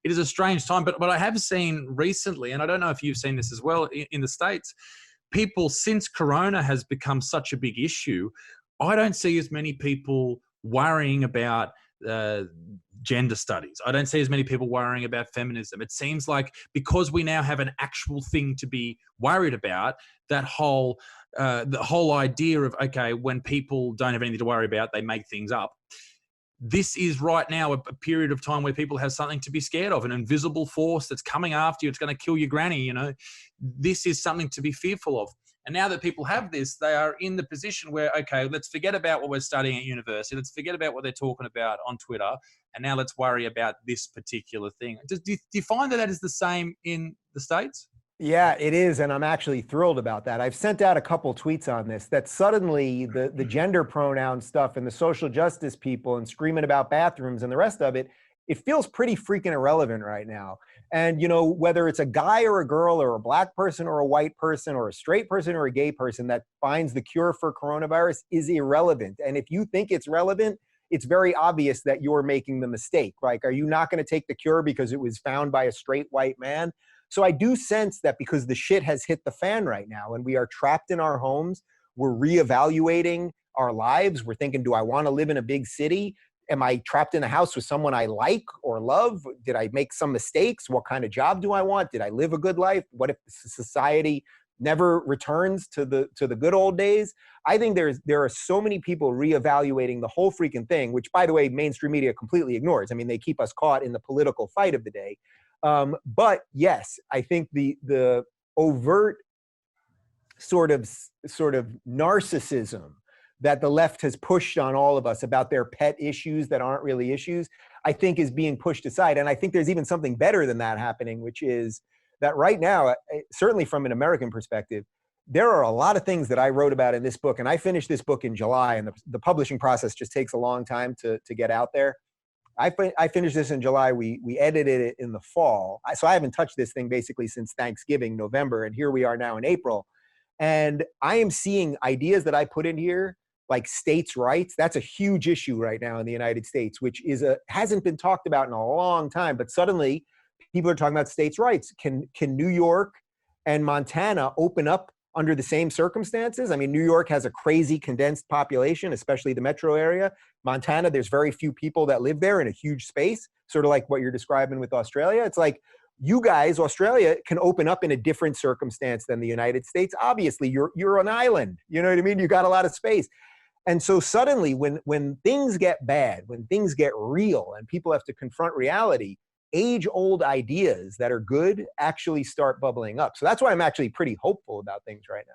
it is a strange time. But what I have seen recently, and I don't know if you've seen this as well in the States, people, since Corona has become such a big issue, I don't see as many people worrying about uh, gender studies. I don't see as many people worrying about feminism. It seems like because we now have an actual thing to be worried about, that whole the whole idea of, okay, when people don't have anything to worry about, they make things up. This is right now a period of time where people have something to be scared of, an invisible force that's coming after you. It's going to kill your granny, you know. This is something to be fearful of. And now that people have this, they are in the position where, okay, let's forget about what we're studying at university. Let's forget about what they're talking about on Twitter. And now let's worry about this particular thing. Do you find that is the same in the States? Yeah, it is. And I'm actually thrilled about that. I've sent out a couple tweets on this, that suddenly the gender pronoun stuff and the social justice people and screaming about bathrooms and the rest of it, it feels pretty freaking irrelevant right now. And, you know, whether it's a guy or a girl or a black person or a white person or a straight person or a gay person that finds the cure for coronavirus is irrelevant. And if you think it's relevant, it's very obvious that you're making the mistake. Like, are you not going to take the cure because it was found by a straight white man? So I do sense that because the shit has hit the fan right now and we are trapped in our homes, we're reevaluating our lives. We're thinking, do I want to live in a big city? Am I trapped in a house with someone I like or love? Did I make some mistakes? What kind of job do I want? Did I live a good life? What if society never returns to the good old days? I think there are so many people reevaluating the whole freaking thing, which, by the way, mainstream media completely ignores. I mean, they keep us caught in the political fight of the day. But yes, I think the overt sort of narcissism that the left has pushed on all of us about their pet issues that aren't really issues, I think is being pushed aside. And I think there's even something better than that happening, which is that right now, certainly from an American perspective, there are a lot of things that I wrote about in this book, and I finished this book in July, and the publishing process just takes a long time to get out there. I finished this in July. We edited it in the fall. So I haven't touched this thing basically since Thanksgiving, November, and here we are now in April. And I am seeing ideas that I put in here, like states' rights. That's a huge issue right now in the United States, which hasn't been talked about in a long time. But suddenly, people are talking about states' rights. Can New York and Montana open up under the same circumstances? I mean, New York has a crazy condensed population, especially the metro area. Montana, there's very few people that live there in a huge space, sort of like what you're describing with Australia. It's like, you guys, Australia, can open up in a different circumstance than the United States. Obviously, you're an island. You know what I mean? You got a lot of space. And so suddenly, when things get bad, when things get real and people have to confront reality, age-old ideas that are good actually start bubbling up. So that's why I'm actually pretty hopeful about things right now.